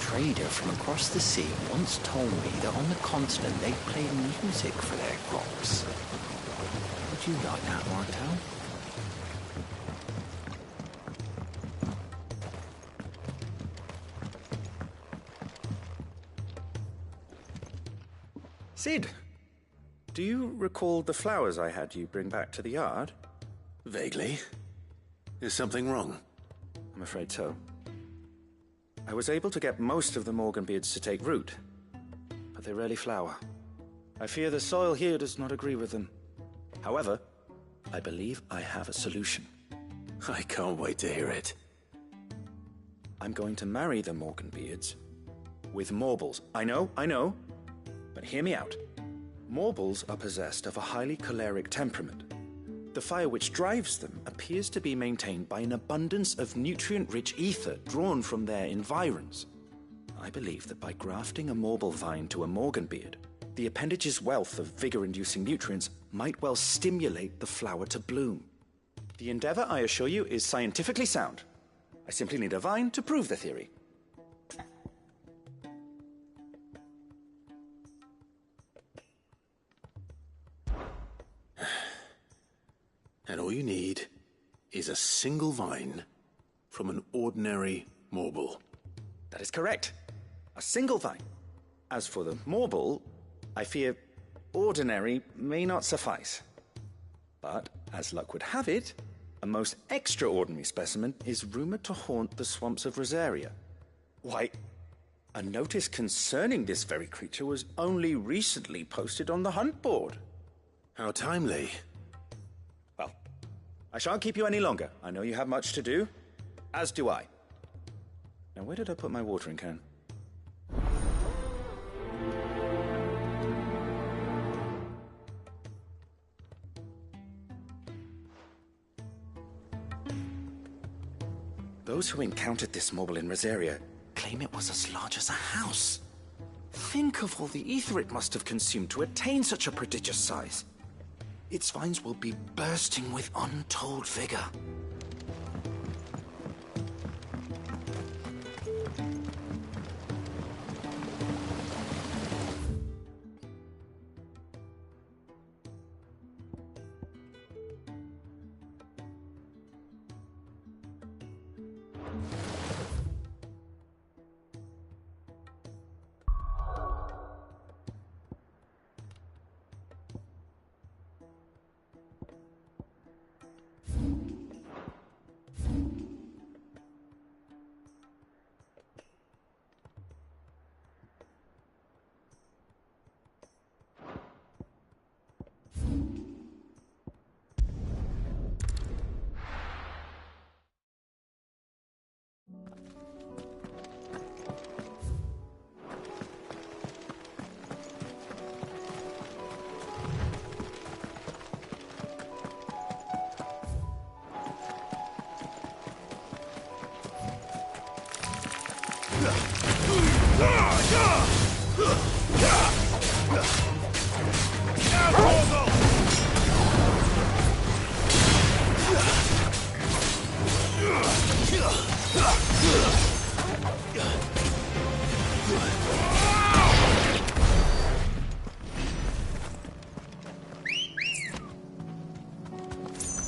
trader from across the sea once told me that on the continent they played music for their crops. Would you like that, Martel? Sid, do you recall the flowers I had you bring back to the yard? Vaguely. Is something wrong? I'm afraid so. I was able to get most of the morganbeards to take root, but they rarely flower. I fear the soil here does not agree with them. However, I believe I have a solution. I can't wait to hear it. I'm going to marry the morganbeards with Morbles. I know, but hear me out. Morbles are possessed of a highly choleric temperament. The fire which drives them appears to be maintained by an abundance of nutrient-rich ether drawn from their environs. I believe that by grafting a Morble vine to a morganbeard, the appendage's wealth of vigor-inducing nutrients might well stimulate the flower to bloom. The endeavor, I assure you, is scientifically sound. I simply need a vine to prove the theory. And all you need is a single vine from an ordinary Morble. That is correct. A single vine. As for the Morble, I fear ordinary may not suffice. But, as luck would have it, a most extraordinary specimen is rumored to haunt the swamps of Rosaria. Why, a notice concerning this very creature was only recently posted on the hunt board. How timely. Well, I shan't keep you any longer. I know you have much to do, as do I. Now, where did I put my watering can? Those who encountered this Morble in Rosaria claim it was as large as a house. Think of all the ether it must have consumed to attain such a prodigious size. Its vines will be bursting with untold vigor.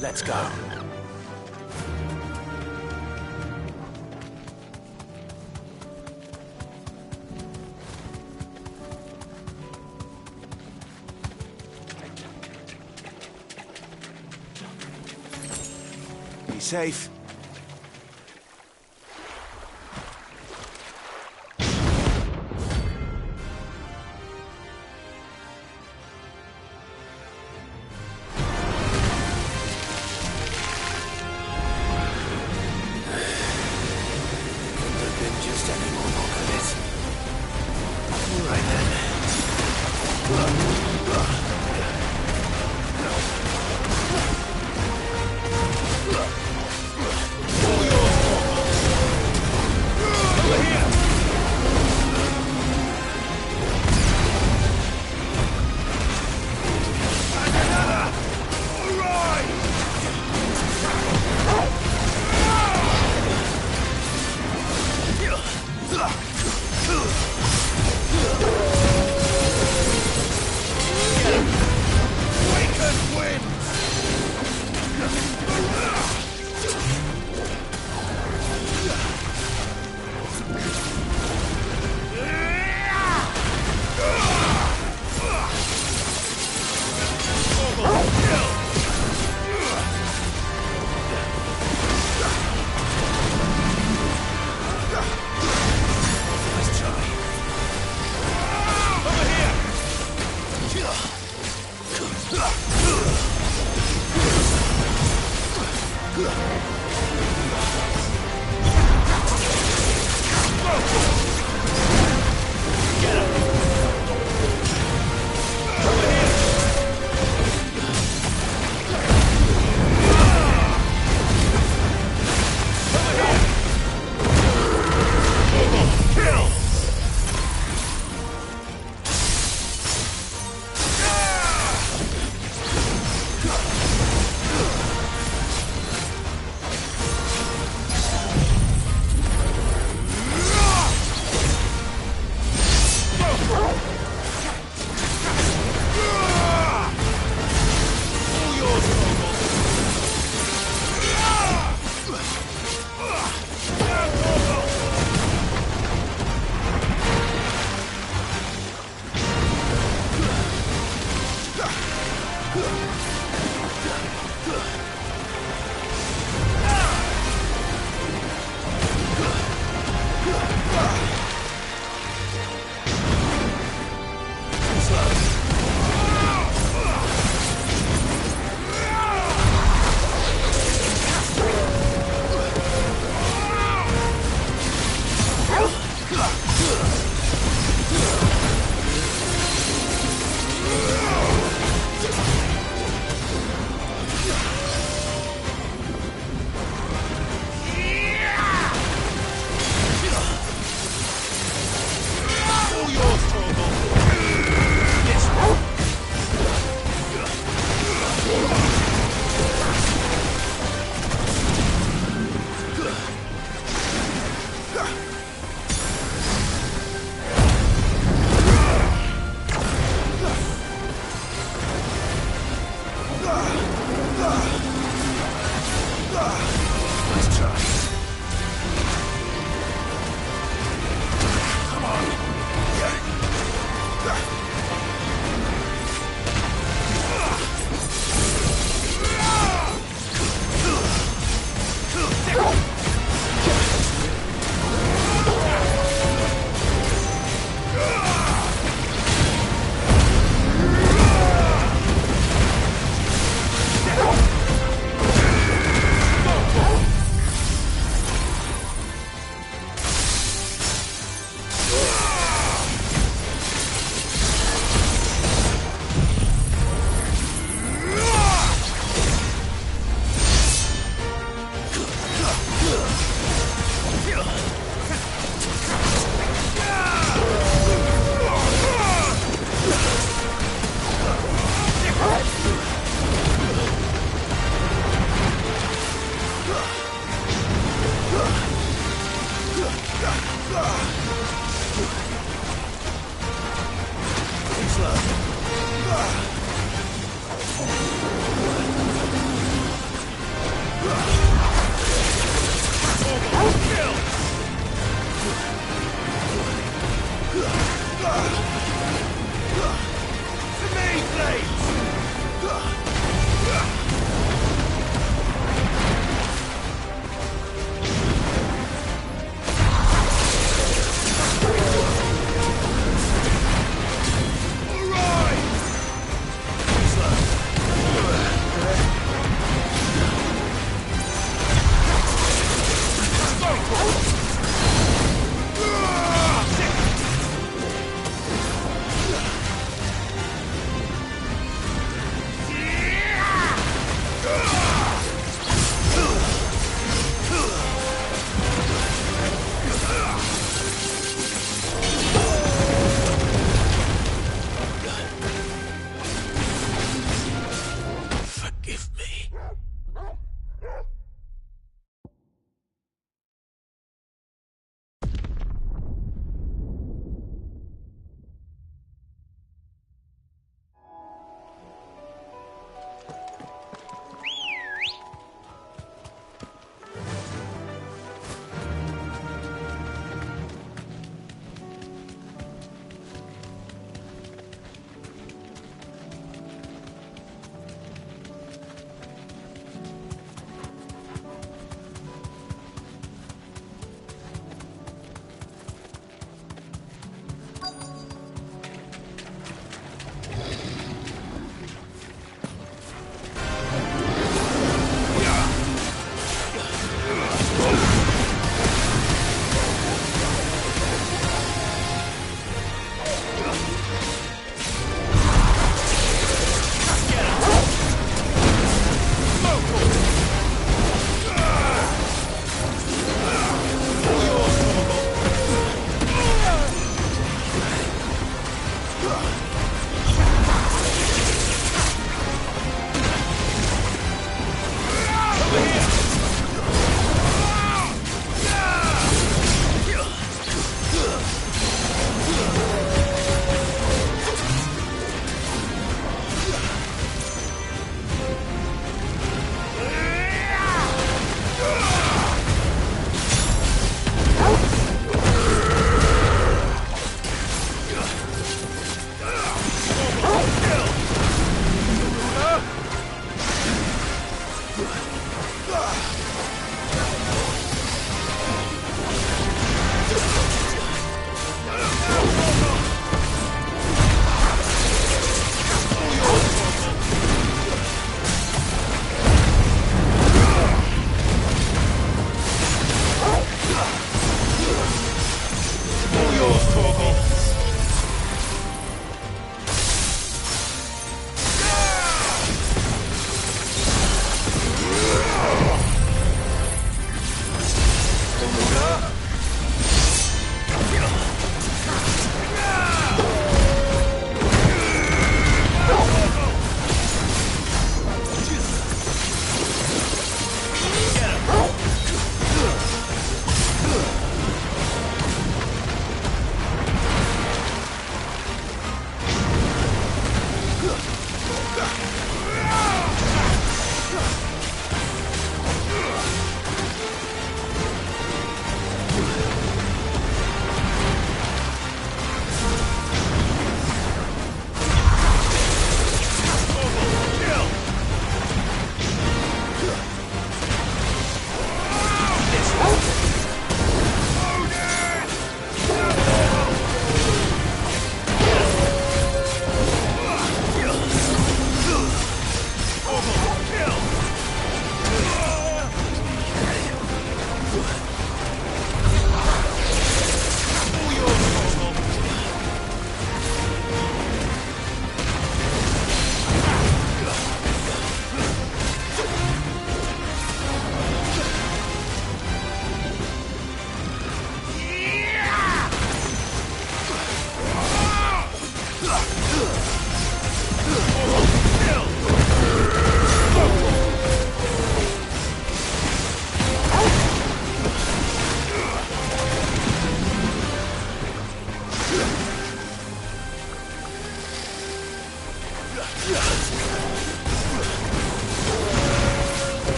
Let's go. Be safe.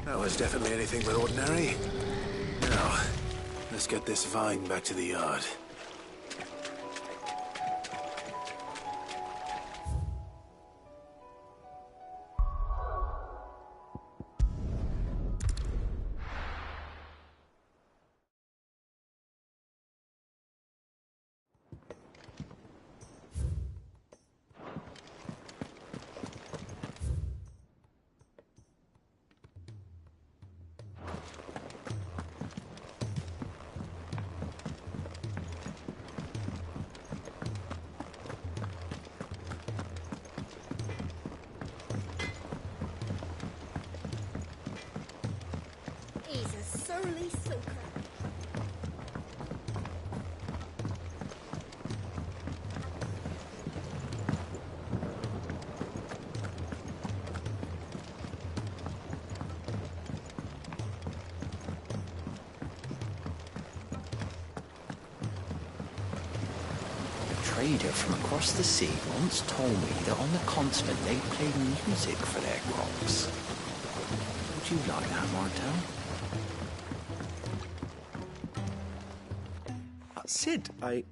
That was definitely anything but ordinary. Now, let's get this vine back to the yard. He's a surly soaker. A trader from across the sea once told me that on the continent they played music for their crops. Would you like that, Martel? Sid, I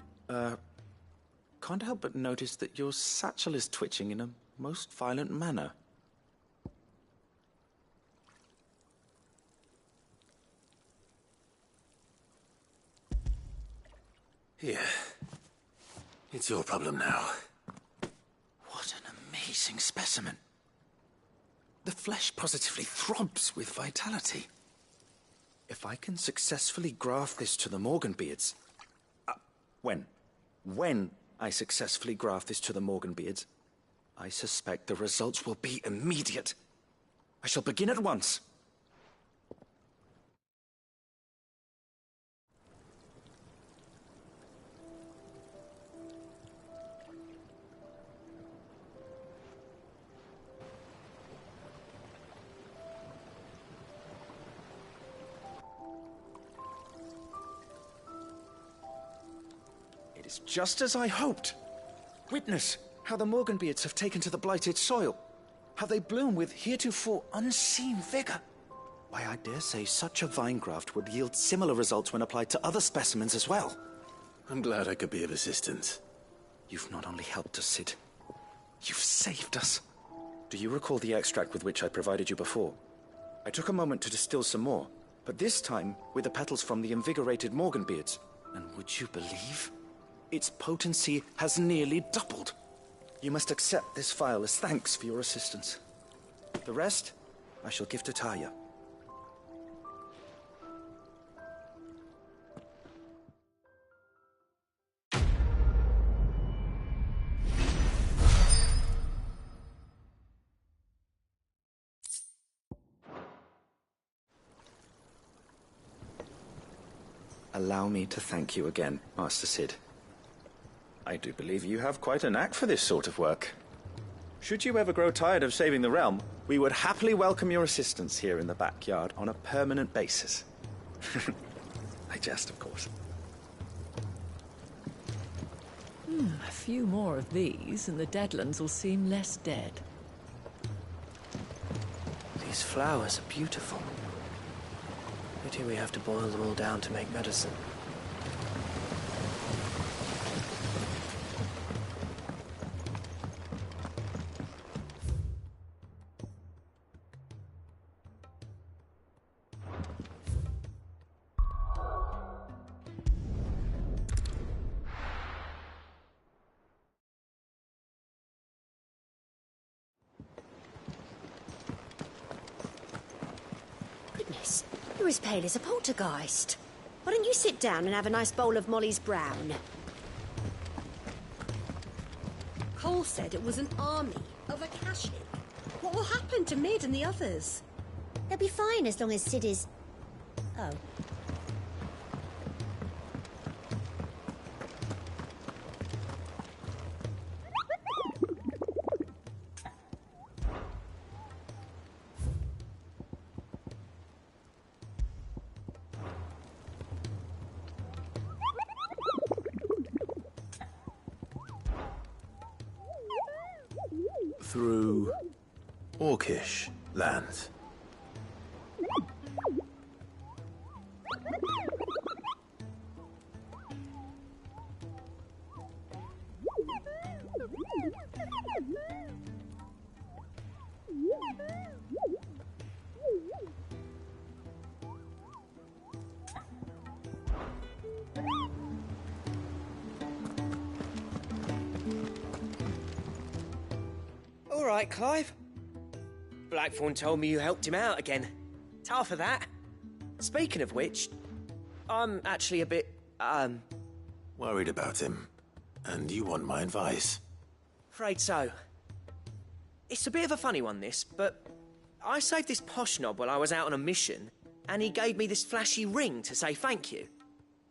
can't help but notice that your satchel is twitching in a most violent manner. Here. It's your problem now. What an amazing specimen. The flesh positively throbs with vitality. If I can successfully graft this to the Morganbeards... When I successfully graft this to the Morganbeards, I suspect the results will be immediate. I shall begin at once. It is just as I hoped. Witness how the Morganbeards have taken to the blighted soil. How they bloom with heretofore unseen vigor. Why, I dare say such a vine graft would yield similar results when applied to other specimens as well. I'm glad I could be of assistance. You've not only helped us, Sid. You've saved us. Do you recall the extract with which I provided you before? I took a moment to distill some more, but this time with the petals from the invigorated Morganbeards. And would you believe? Its potency has nearly doubled. You must accept this vial as thanks for your assistance. The rest, I shall give to Taya. Allow me to thank you again, Master Sid. I do believe you have quite a knack for this sort of work. Should you ever grow tired of saving the realm, we would happily welcome your assistance here in the backyard on a permanent basis. I jest, of course. A few more of these, and the Deadlands will seem less dead. These flowers are beautiful. Pity we have to boil them all down to make medicine. Goodness, you're as pale as a poltergeist. Why don't you sit down and have a nice bowl of Molly's Brown? Cole said it was an army of Akashi. What will happen to Mid and the others? They'll be fine as long as Sid is... Oh. Through Orcish lands. All right, Clive. Blackthorn told me you helped him out again. Tough for that. Speaking of which, I'm actually a bit, Worried about him. And you want my advice? afraid so. It's a bit of a funny one, this, but I saved this posh knob while I was out on a mission, and he gave me this flashy ring to say thank you.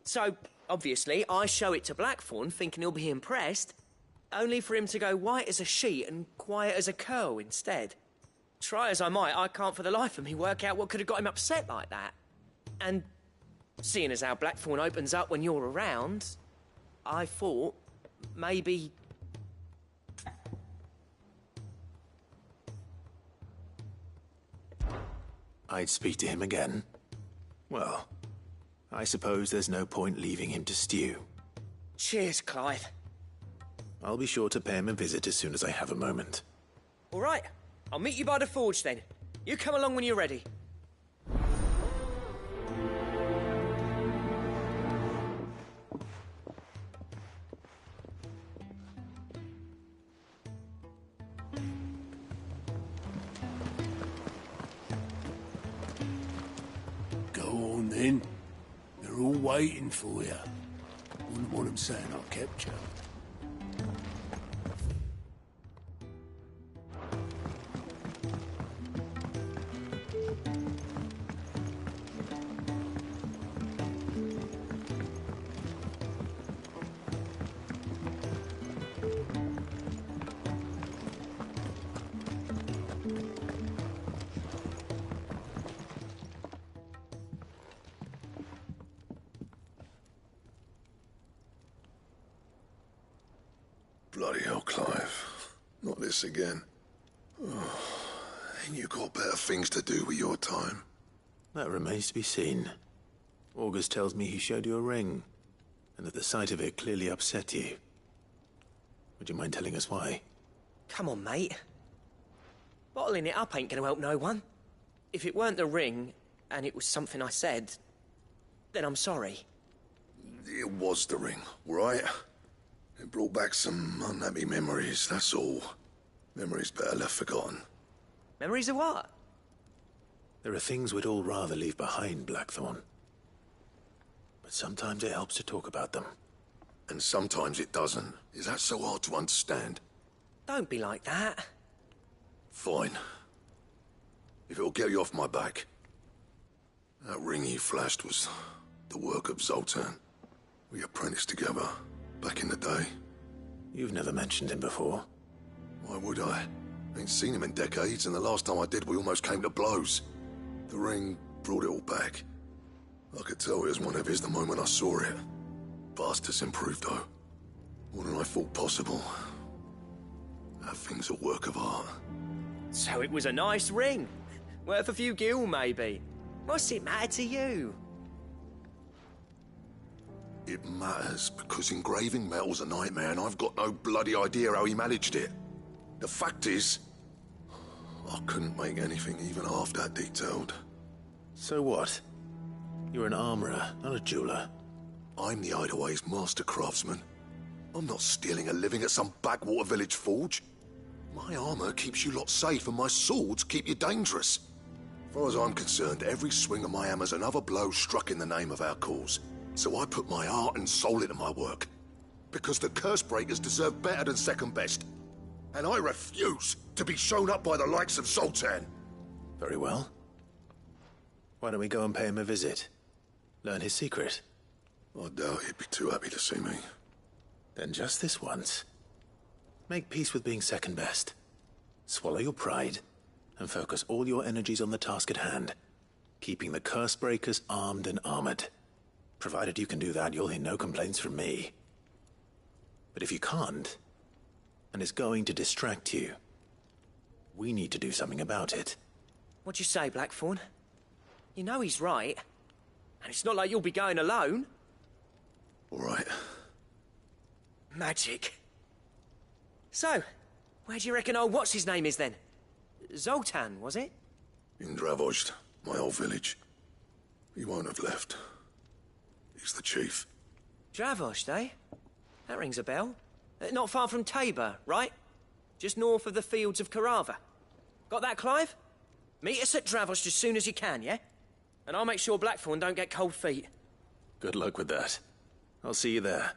So, obviously, I show it to Blackthorn, thinking he'll be impressed, only for him to go white as a sheet and quiet as a curl instead. Try as I might, I can't for the life of me work out what could have got him upset like that. And seeing as how Blackthorn opens up when you're around, I thought maybe... I'd speak to him again. Well, I suppose there's no point leaving him to stew. Cheers, Clive. I'll be sure to pay him a visit as soon as I have a moment. All right, I'll meet you by the forge then. You come along when you're ready. in. They're all waiting for you. Wouldn't want them saying I kept you. Bloody hell, Clive. Not this again. Oh, ain't you got better things to do with your time? That remains to be seen. August tells me he showed you a ring, and that the sight of it clearly upset you. Would you mind telling us why? Come on, mate. Bottling it up ain't gonna help no one. If it weren't the ring, and it was something I said, then I'm sorry. It was the ring, right? It brought back some unhappy memories, that's all. Memories better left forgotten. Memories of what? There are things we'd all rather leave behind, Blackthorn. But sometimes it helps to talk about them. And sometimes it doesn't. Is that so hard to understand? Don't be like that. Fine. If it'll get you off my back. That ring you flashed was the work of Zoltan. We apprenticed together. Back in the day. You've never mentioned him before. Why would I? Ain't seen him in decades, and the last time I did, we almost came to blows. The ring brought it all back. I could tell it was one of his the moment I saw it. Vast has improved, though. More than I thought possible. That thing's a work of art. So it was a nice ring. Worth a few gil, maybe. What's it matter to you? It matters because engraving metal's a nightmare and I've got no bloody idea how he managed it. The fact is, I couldn't make anything even half that detailed. So what? You're an armorer, not a jeweler. I'm the Hideaway's master craftsman. I'm not stealing a living at some backwater village forge. My armor keeps you lot safe and my swords keep you dangerous. As far as I'm concerned, every swing of my hammer's another blow struck in the name of our cause. So I put my heart and soul into my work. Because the curse breakers deserve better than second best. And I refuse to be shown up by the likes of Zoltan. Very well. Why don't we go and pay him a visit? Learn his secret. I doubt he'd be too happy to see me. Then just this once. Make peace with being second best. Swallow your pride and focus all your energies on the task at hand. Keeping the curse breakers armed and armored. Provided you can do that, you'll hear no complaints from me. But if you can't, and it's going to distract you, we need to do something about it. What'd you say, Blackthorn? You know he's right. And it's not like you'll be going alone. All right. Magic. So, where do you reckon old what's-his-name is then? Zoltan, was it? In Dravozd, my old village. He won't have left. He's the chief. Dravozd, eh? That rings a bell. Not far from Tabor, right? Just north of the fields of Carava. Got that, Clive? Meet us at Dravozd as soon as you can, yeah? And I'll make sure Blackthorn don't get cold feet. Good luck with that. I'll see you there.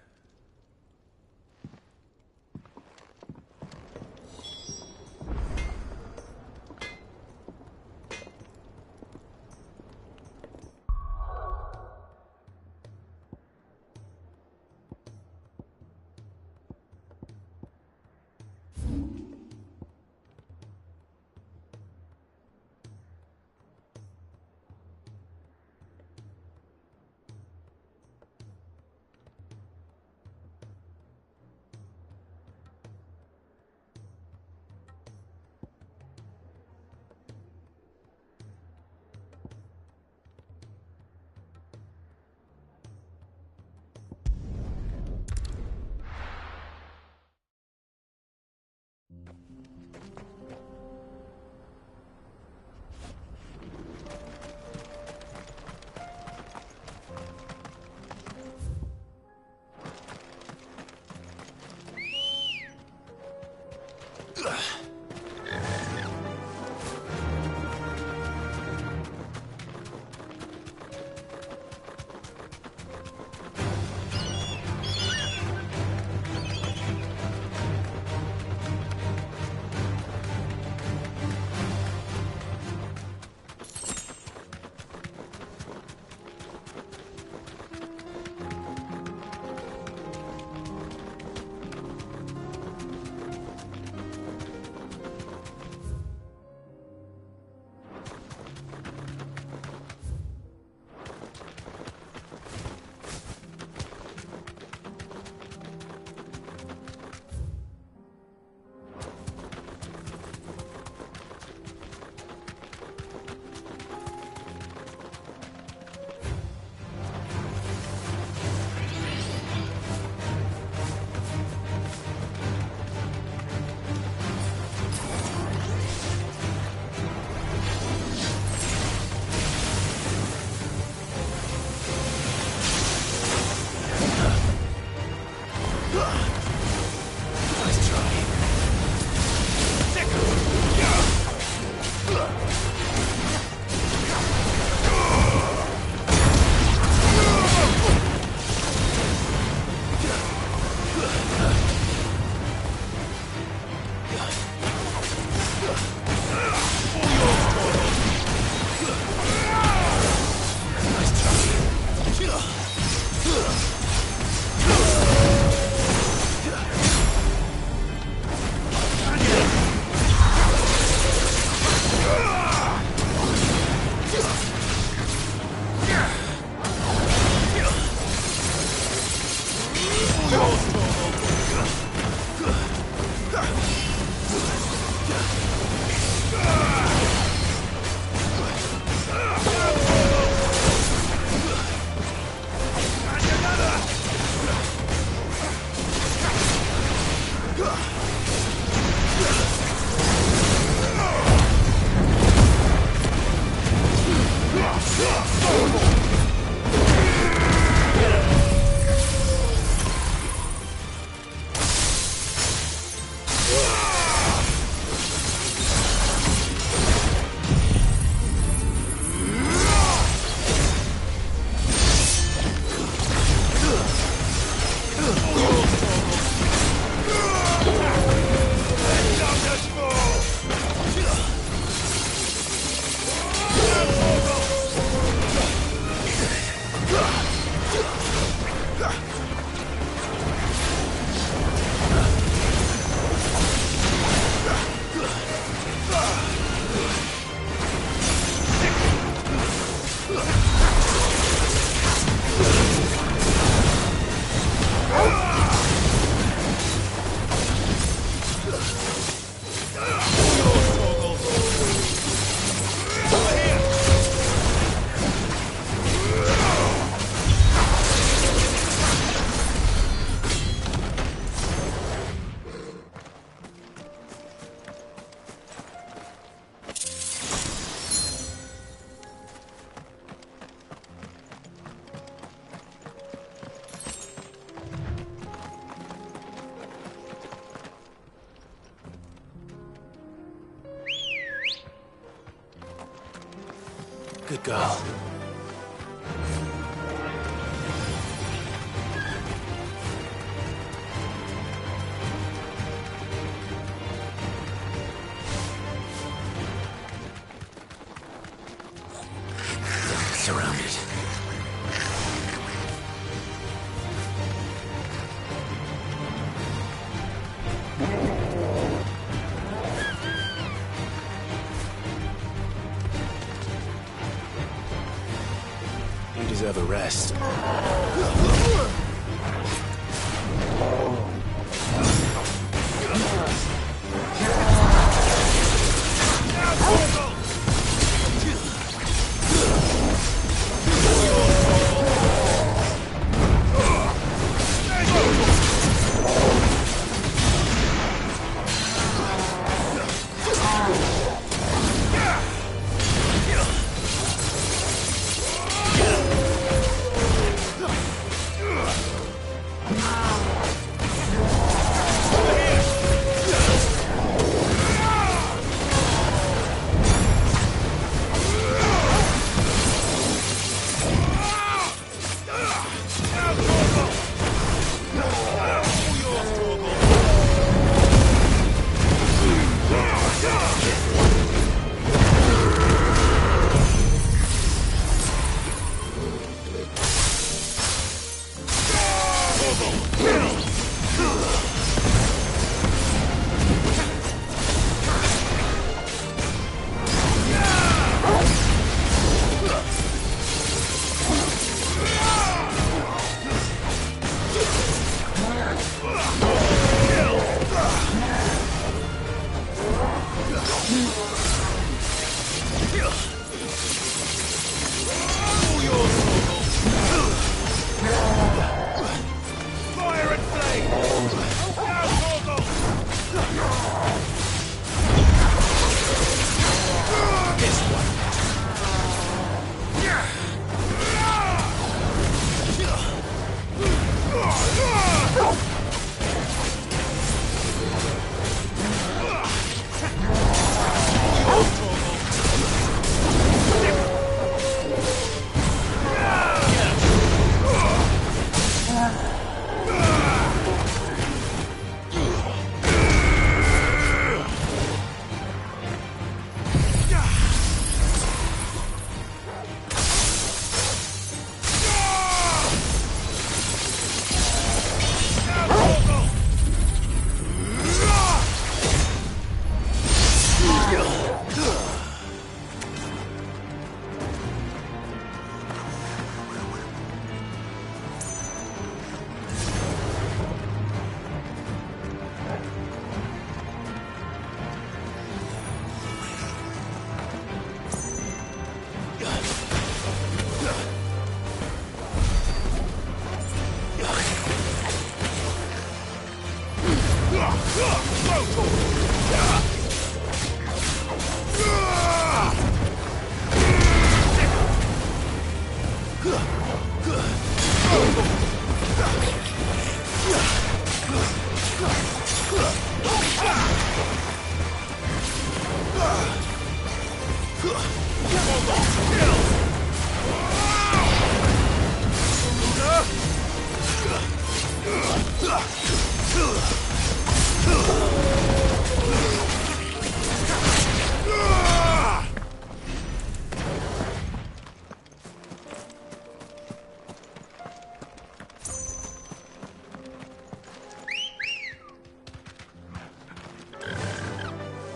Good girl. Surrounded. You deserve a rest.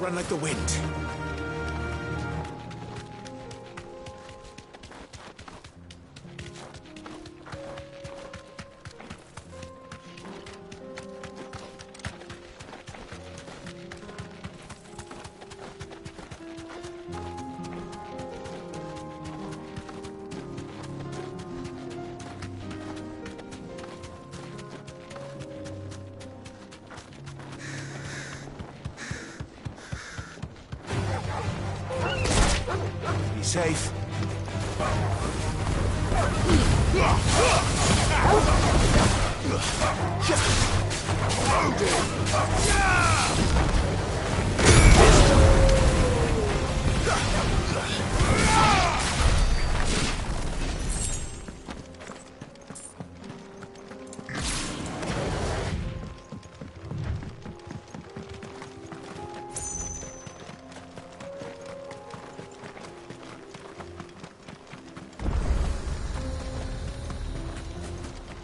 Run like the wind. Be safe.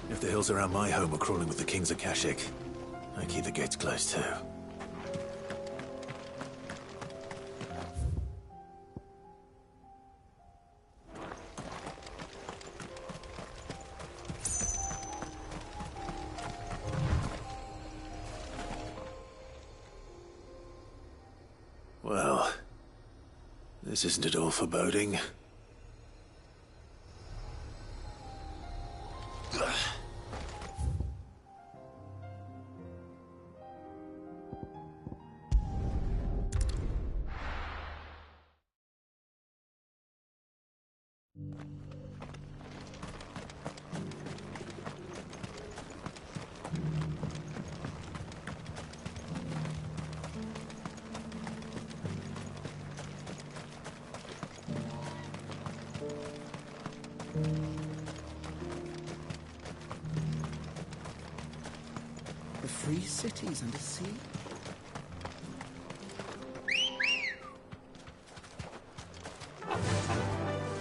If the hills around my home were crawling with the kings of Kashyyyk, I'd keep the gates closed too. Well, this isn't at all foreboding. The free cities under sea?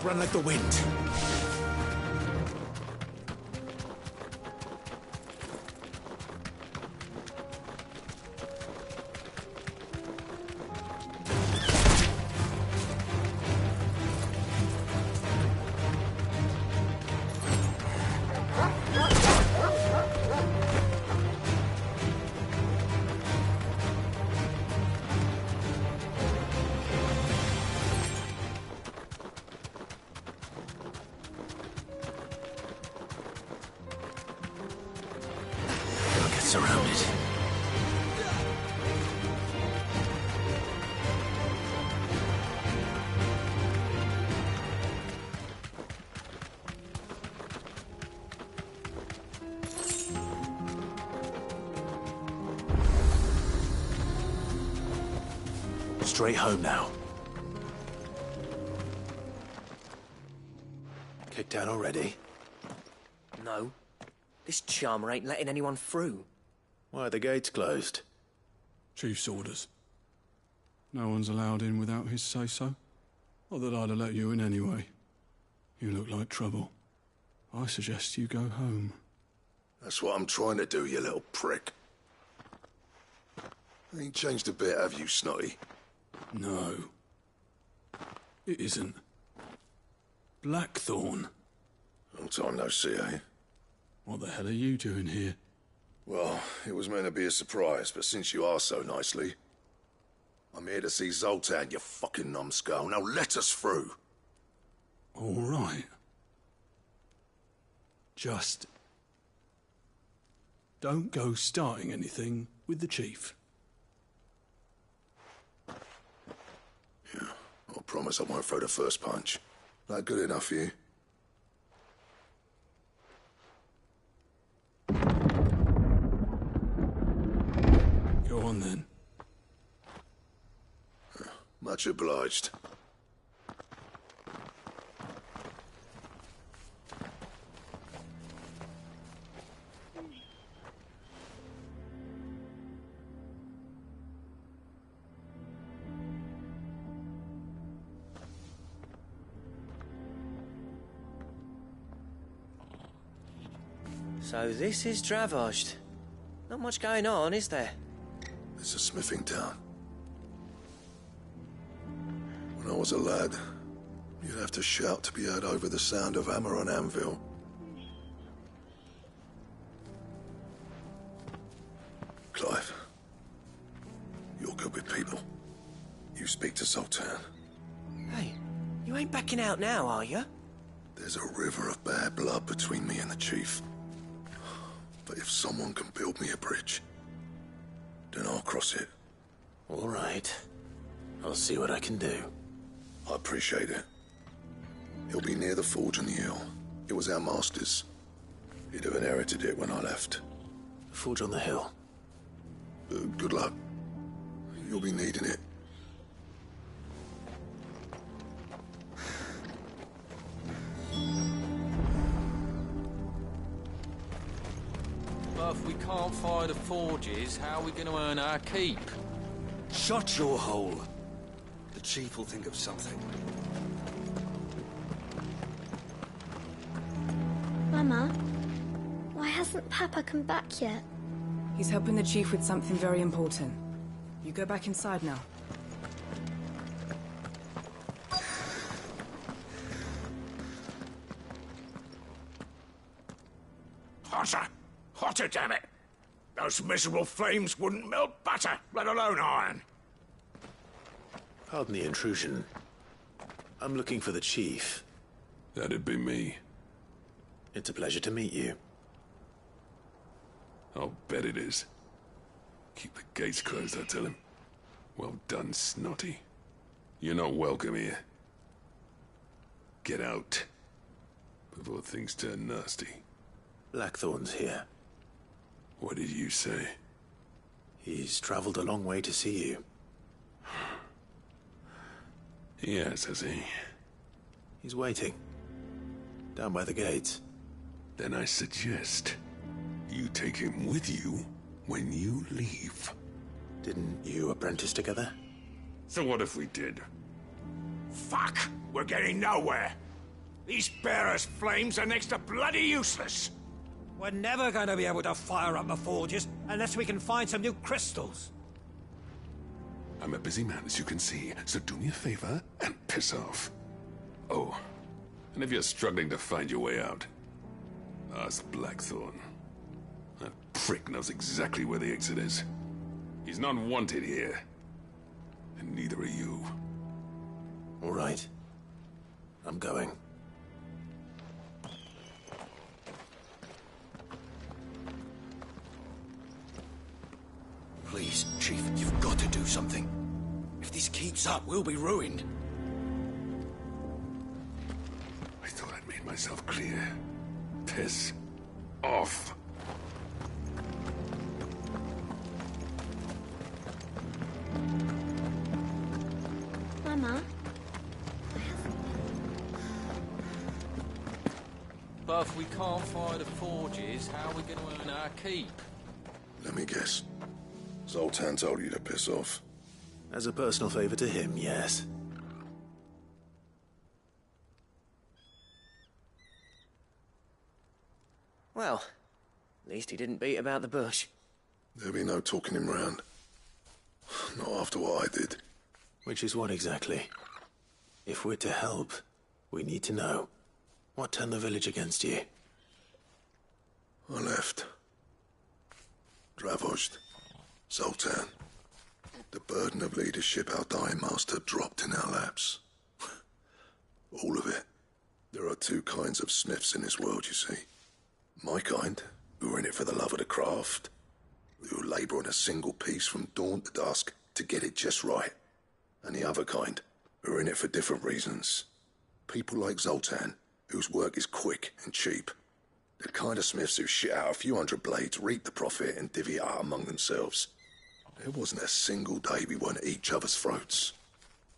Run like the wind. Surrounded. Straight home now. Kicked out already? No. This charmer ain't letting anyone through. Why are the gates closed? Chief's orders. No one's allowed in without his say-so. Not that I'd have let you in anyway. You look like trouble. I suggest you go home. That's what I'm trying to do, you little prick. Ain't changed a bit, have you, Snotty? No. It isn't. Blackthorn. Long time no see, eh? What the hell are you doing here? Well, it was meant to be a surprise, but since you are so nicely, I'm here to see Zoltan, you fucking numbskull. Now let us through. All right. Just don't go starting anything with the chief. Yeah, I promise I won't throw the first punch. That good enough for you? on then. Much obliged. So this is Dravozd. Not much going on, is there? It's a smithing town. When I was a lad, you'd have to shout to be heard over the sound of hammer on anvil. Clive, you're good with people. You speak to Sultan. Hey, you ain't backing out now, are you? There's a river of bad blood between me and the chief. But if someone can build me a bridge, then I'll cross it. All right. I'll see what I can do. I appreciate it. He'll be near the forge on the hill. It was our master's. He'd have inherited it when I left. Forge on the hill. Good luck. You'll be needing it. But if we can't fire the forges, how are we going to earn our keep? Shut your hole. The chief will think of something. Mama, why hasn't Papa come back yet? He's helping the chief with something very important. You go back inside now. Hotter! Hotter, damn it! Those miserable flames wouldn't melt butter, let alone iron. Pardon the intrusion. I'm looking for the chief. That'd be me. It's a pleasure to meet you. I'll bet it is. Keep the gates closed, I tell him. Well done, Snotty. You're not welcome here. Get out. Before things turn nasty. Blackthorn's here. What did you say? He's traveled a long way to see you. Yes, has he? He's waiting. Down by the gates. Then I suggest you take him with you when you leave. Didn't you apprentice together? So what if we did? Fuck! We're getting nowhere. These bearers' flames are next to bloody useless. We're never going to be able to fire up the forges unless we can find some new crystals. I'm a busy man, as you can see, so do me a favor and piss off. Oh, and if you're struggling to find your way out, ask Blackthorn. That prick knows exactly where the exit is. He's not wanted here. And neither are you. All right. I'm going. Please, Chief, you've got to do something. If this keeps up, we'll be ruined. I thought I'd made myself clear. Piss off. Mama? But if we can't fire the forges, how are we going to earn our keep? Let me guess. Zoltan told you to piss off. As a personal favor to him, yes. Well, at least he didn't beat about the bush. There'll be no talking him round. Not after what I did. Which is what exactly? If we're to help, we need to know. What turned the village against you? I left. Dravozd. Sultan. The burden of leadership our dying master dropped in our laps. All of it. There are two kinds of smiths in this world, you see. My kind, who are in it for the love of the craft, who labour on a single piece from dawn to dusk to get it just right. And the other kind, who are in it for different reasons. People like Zoltan, whose work is quick and cheap. The kind of smiths who shit out a few hundred blades, reap the profit, and divvy it out among themselves. There wasn't a single day we weren't at each other's throats.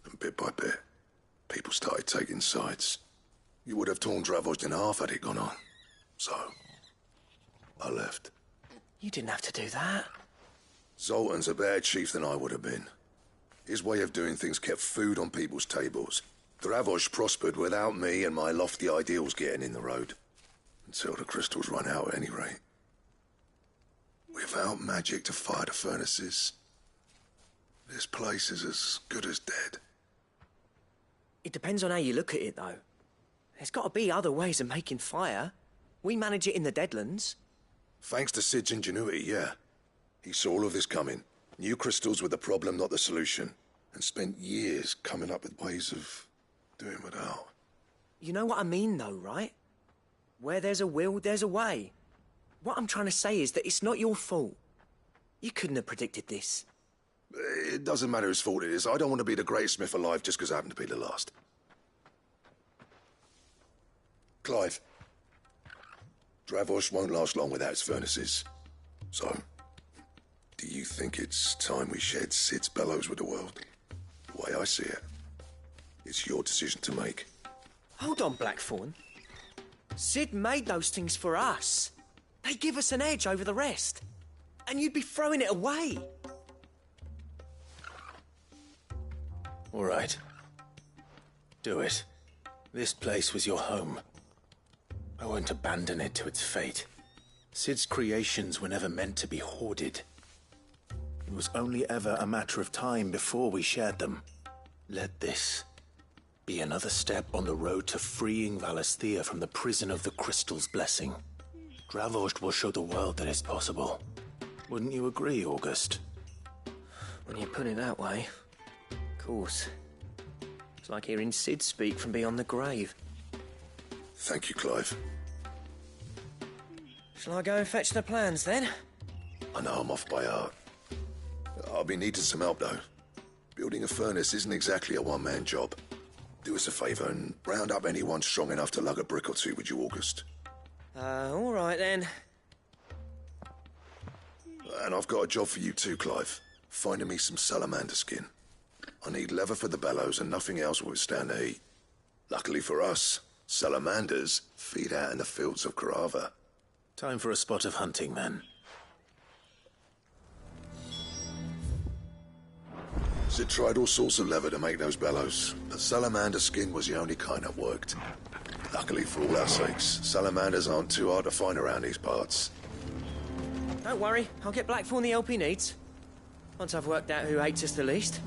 And bit by bit, people started taking sides. You would have torn Dravost in half had it gone on. So, I left. You didn't have to do that. Zoltan's a better chief than I would have been. His way of doing things kept food on people's tables. Dravost prospered without me and my lofty ideals getting in the road. Until the crystals run out at any rate. Without magic to fire the furnaces, this place is as good as dead. It depends on how you look at it, though. There's got to be other ways of making fire. We manage it in the Deadlands. Thanks to Sid's ingenuity, yeah. He saw all of this coming. Knew crystals were the problem, not the solution. And spent years coming up with ways of doing without. You know what I mean, though, right? Where there's a will, there's a way. What I'm trying to say is that it's not your fault. You couldn't have predicted this. It doesn't matter whose fault it is. I don't want to be the greatest smith alive just because I happen to be the last. Clive. Dravost won't last long without its furnaces. So, do you think it's time we shared Sid's bellows with the world? The way I see it, it's your decision to make. Hold on, Blackthorn. Sid made those things for us. They give us an edge over the rest. And you'd be throwing it away. All right. Do it. This place was your home. I won't abandon it to its fate. Sid's creations were never meant to be hoarded. It was only ever a matter of time before we shared them. Let this be another step on the road to freeing Valisthea from the prison of the Crystal's blessing. Dravost will show the world that it's possible. Wouldn't you agree, August? When you put it that way, of course. It's like hearing Sid speak from beyond the grave. Thank you, Clive. Shall I go and fetch the plans, then? I know I'm off by heart. I'll be needing some help, though. Building a furnace isn't exactly a one-man job. Do us a favour and round up anyone strong enough to lug a brick or two, would you, August? All right, then. And I've got a job for you too, Clive. Finding me some salamander skin. I need leather for the bellows and nothing else will withstand the heat. Luckily for us, salamanders feed out in the fields of Carava. Time for a spot of hunting, then. Sid tried all sorts of leather to make those bellows, but salamander skin was the only kind that worked. Luckily for all our sakes, salamanders aren't too hard to find around these parts. Don't worry, I'll get Blackthorn the help he needs. Once I've worked out who hates us the least.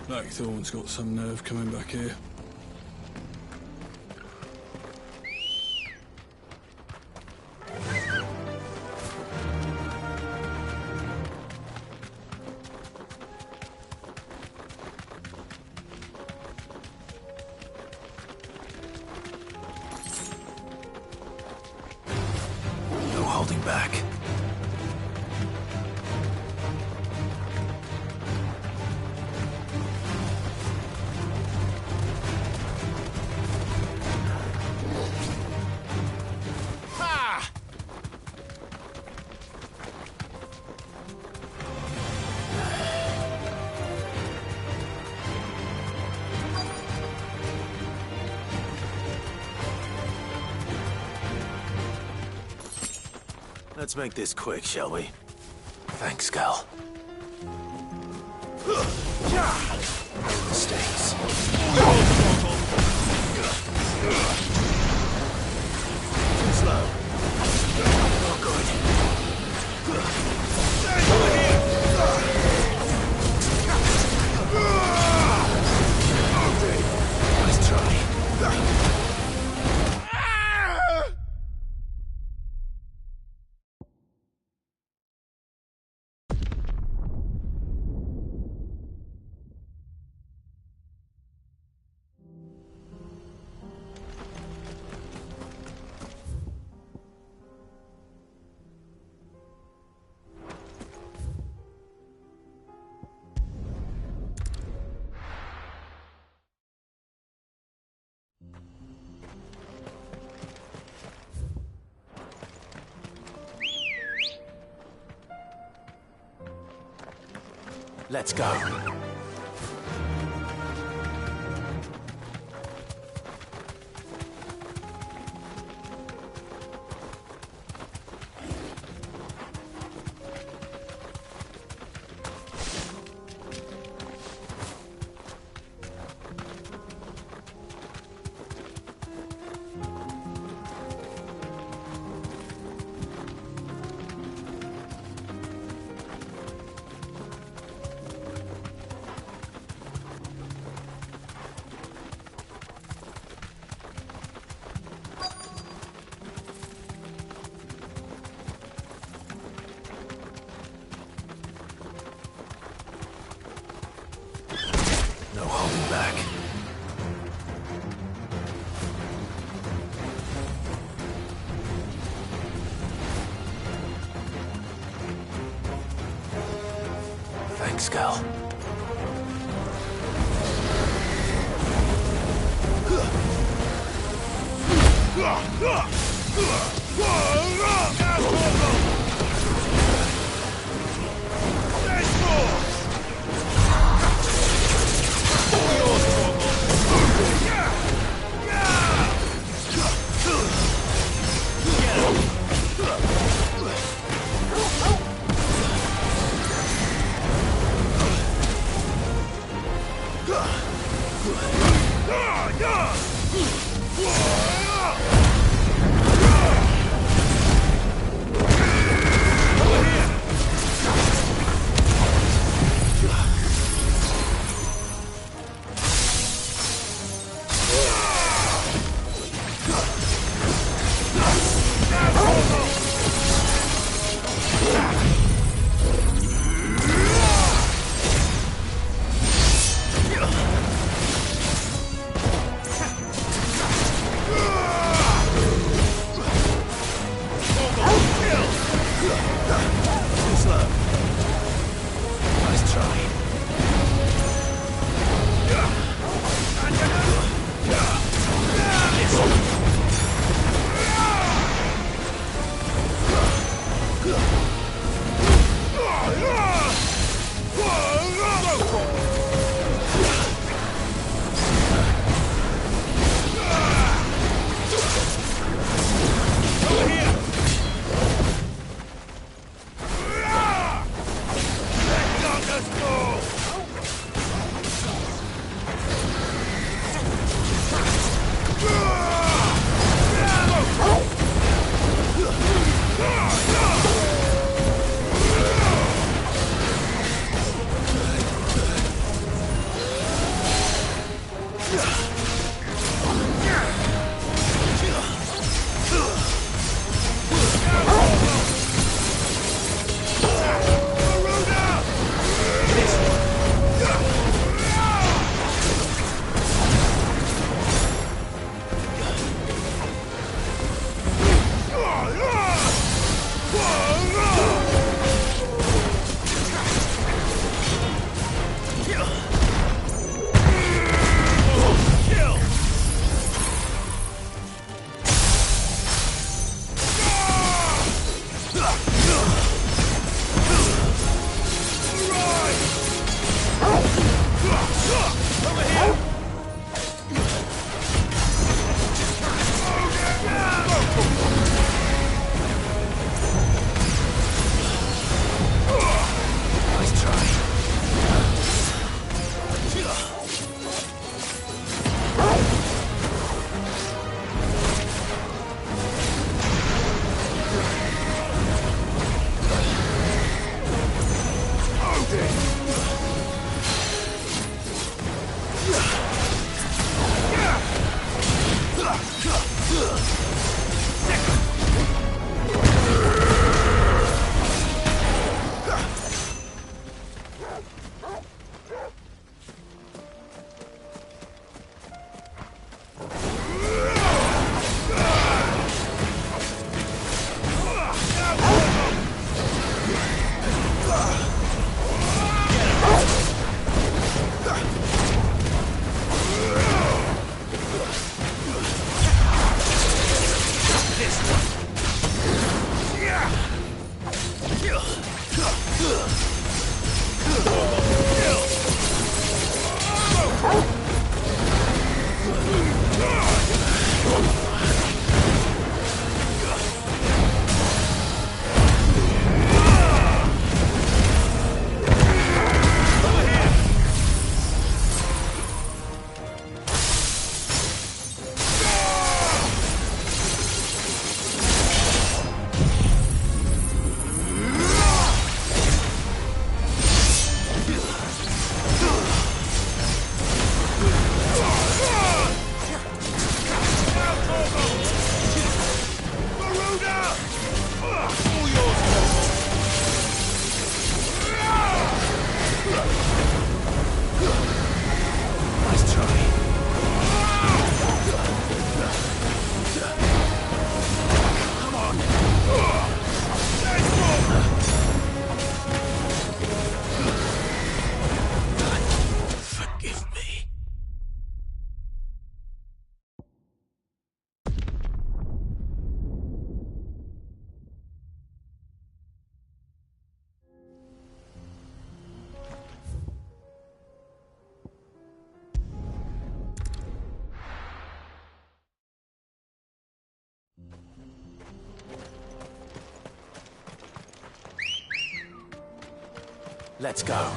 Blackthorn's got some nerve coming back here. No holding back. Let's make this quick, shall we? Thanks, Gal. No mistakes. Too slow. Not good. Nice try. Let's go. No holding back. Thanks, Gal. Let's go.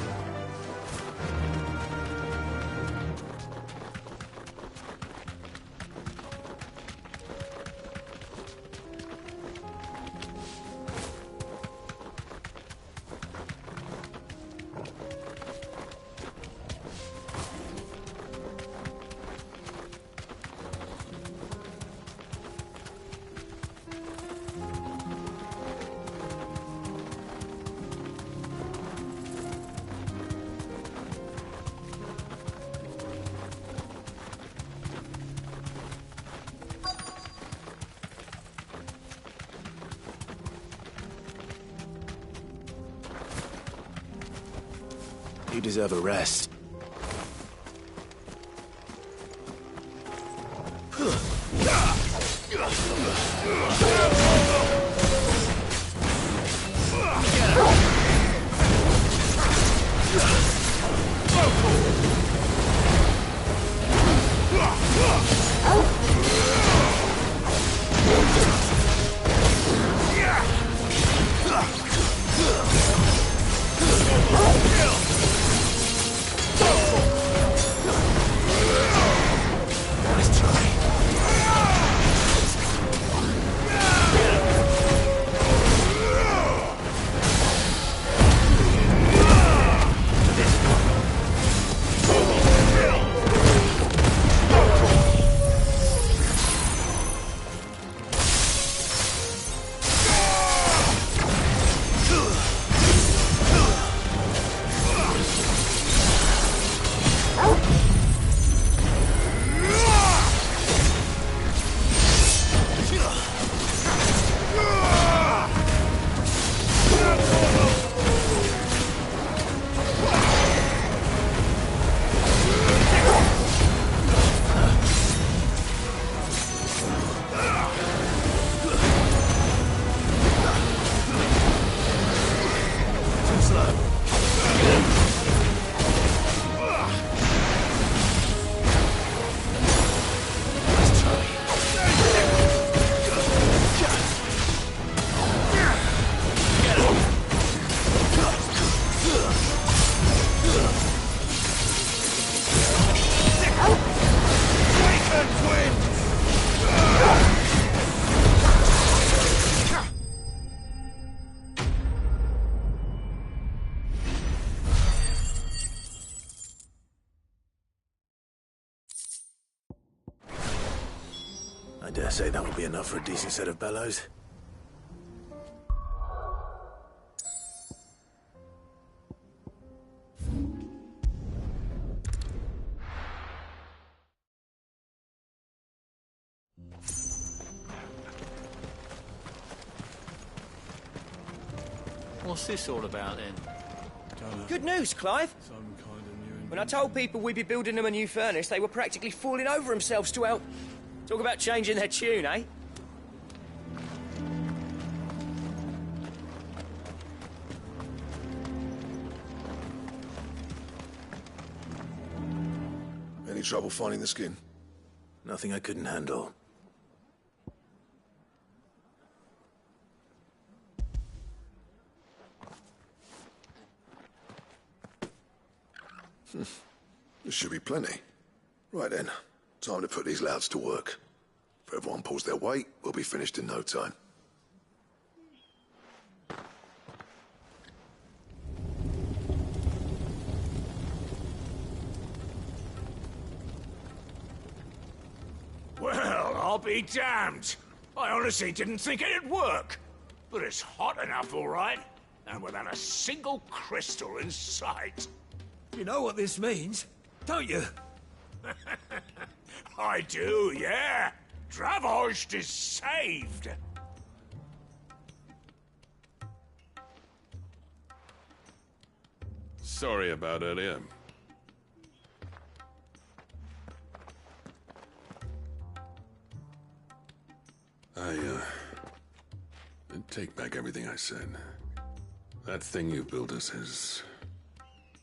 You deserve a rest. I dare say that would be enough for a decent set of bellows. What's this all about then? Good news, Clive. When I told people we'd be building them a new furnace, they were practically falling over themselves to help. Talk about changing their tune, eh? Any trouble finding the skin? Nothing I couldn't handle. There should be plenty. Right then, time to put these louds to work. If everyone pulls their weight, we'll be finished in no time. Well, I'll be damned. I honestly didn't think it'd work. But it's hot enough, all right. And without a single crystal in sight. You know what this means, don't you? I do, yeah. Dravost is saved. Sorry about earlier. I take back everything I said. That thing you built us is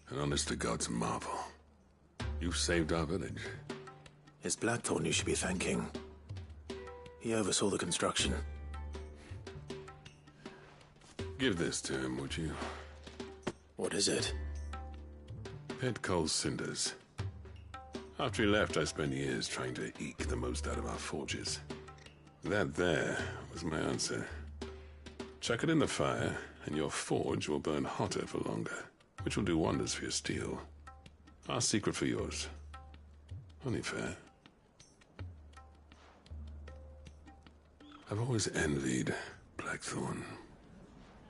an honest-to-God's marvel. You saved our village. It's Blackthorn you should be thanking. He oversaw the construction. Give this to him, would you? What is it? Pit coal cinders. After he left, I spent years trying to eke the most out of our forges. That there was my answer. Chuck it in the fire, and your forge will burn hotter for longer, which will do wonders for your steel. Our secret for yours. Only fair. I've always envied Blackthorn.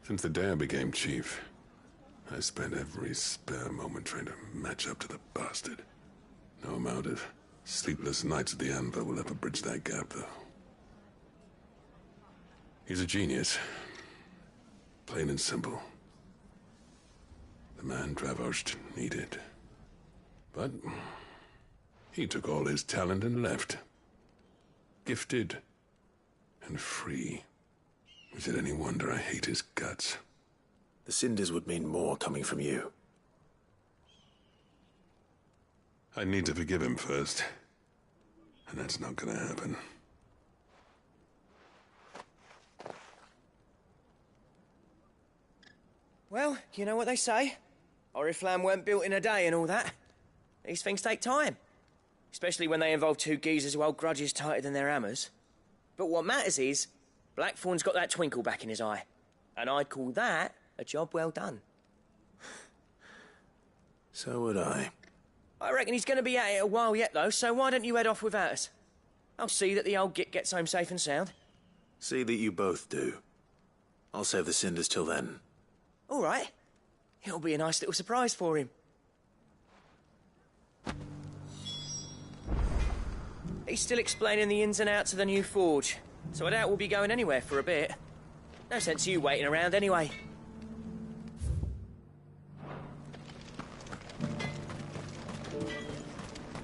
Since the day I became chief, I spent every spare moment trying to match up to the bastard. No amount of sleepless nights at the Anvil will ever bridge that gap, though. He's a genius. Plain and simple. The man Dravost needed. But he took all his talent and left. Gifted and free. Is it any wonder I hate his guts? The cinders would mean more coming from you. I need to forgive him first. And that's not gonna happen. Well, you know what they say. Oriflamme weren't built in a day and all that. These things take time. Especially when they involve two geezers who hold grudges tighter than their hammers. But what matters is, Blackthorn's got that twinkle back in his eye. And I'd call that a job well done. So would I. I reckon he's going to be at it a while yet, though, so why don't you head off without us? I'll see that the old git gets home safe and sound. See that you both do. I'll save the cinders till then. All right. It'll be a nice little surprise for him. He's still explaining the ins and outs of the new forge, so I doubt we'll be going anywhere for a bit. No sense you waiting around anyway.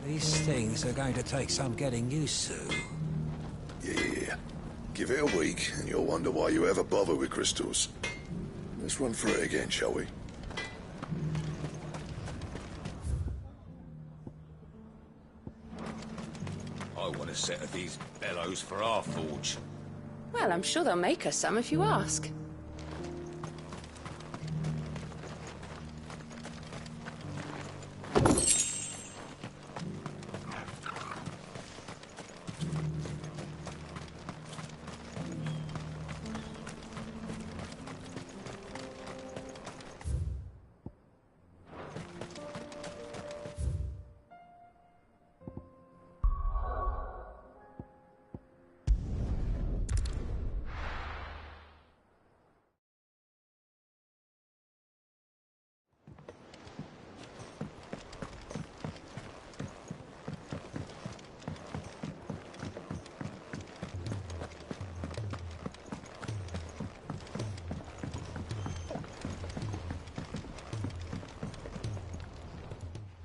These things are going to take some getting used to. Yeah. Give it a week, and you'll wonder why you ever bother with crystals. Let's run through it again, shall we? I want a set of these bellows for our forge. Well, I'm sure they'll make us some if you ask.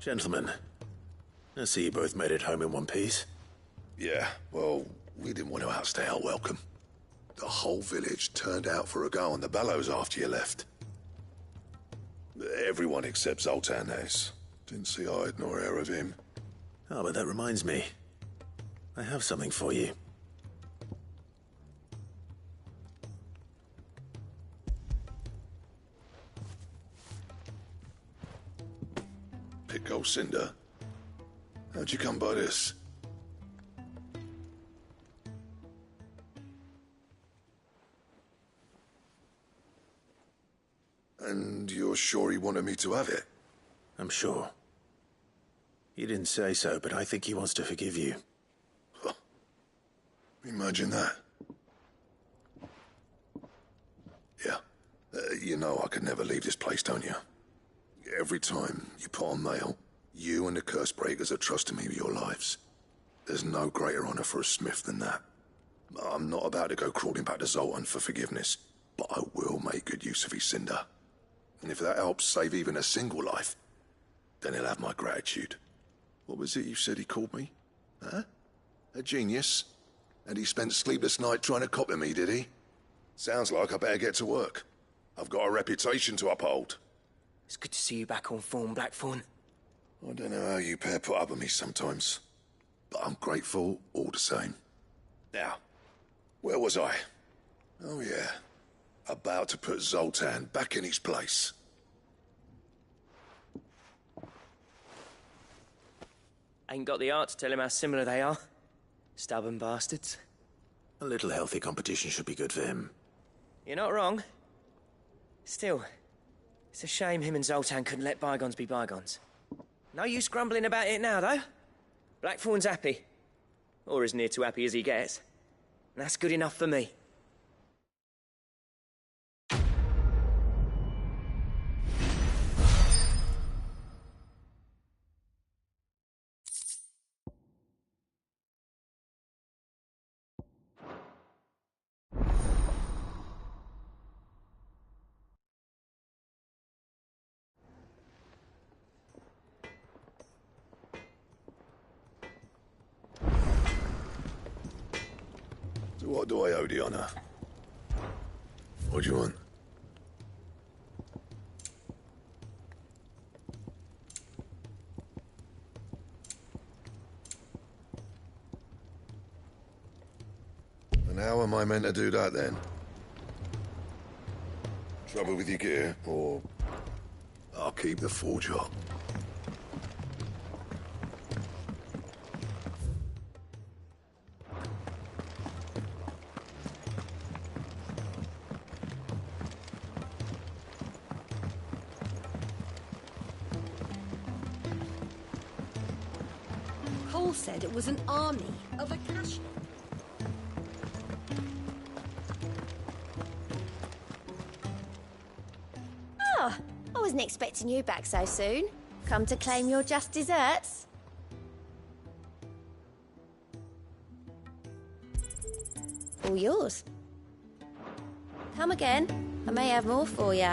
Gentlemen, I see you both made it home in one piece. Yeah, well, we didn't want to outstay our welcome. The whole village turned out for a go on the bellows after you left. Everyone except Zoltan has. Didn't see hide nor hair of him. Oh, but that reminds me. I have something for you. Pick cinder. How'd you come by this? And you're sure he wanted me to have it? I'm sure. He didn't say so, but I think he wants to forgive you. Huh. Imagine that. Yeah. You know I could never leave this place, don't you? Every time you put on mail, you and the curse breakers are trusting me with your lives. There's no greater honor for a smith than that. I'm not about to go crawling back to Zoltan for forgiveness, but I will make good use of his cinder. And if that helps save even a single life, then he'll have my gratitude. What was it you said he called me? Huh? A genius? And he spent sleepless night trying to copy me, did he? Sounds like I better get to work. I've got a reputation to uphold. It's good to see you back on form, Blackthorn. I don't know how you pair put up with me sometimes, but I'm grateful all the same. Now, where was I? Oh yeah, about to put Zoltan back in his place. Ain't got the art to tell him how similar they are. Stubborn bastards. A little healthy competition should be good for him. You're not wrong. Still, it's a shame him and Zoltan couldn't let bygones be bygones. No use grumbling about it now, though. Blackthorn's happy. Or as near to happy as he gets. And that's good enough for me. So what do I owe the honour? What do you want? And how am I meant to do that then? Trouble with your gear, or I'll keep the forge up. Cole said it was an army of a cache. Oh, I wasn't expecting you back so soon. Come to claim your just desserts? All yours. Come again. I may have more for you.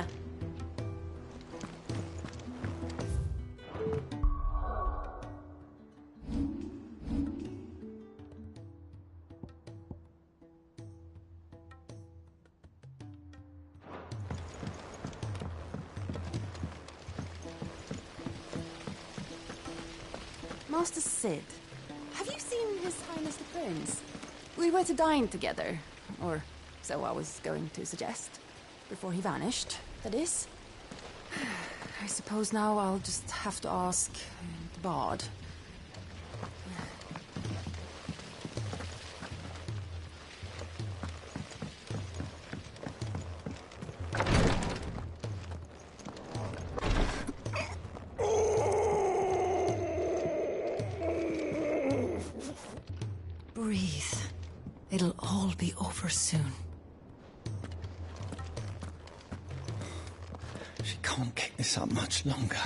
Master Sid, have you seen His Highness the Prince? We were to dine together, or so I was going to suggest. Before he vanished, that is. I suppose now I'll just have to ask the Bard. Breathe. It'll all be over soon. She can't keep this up much longer.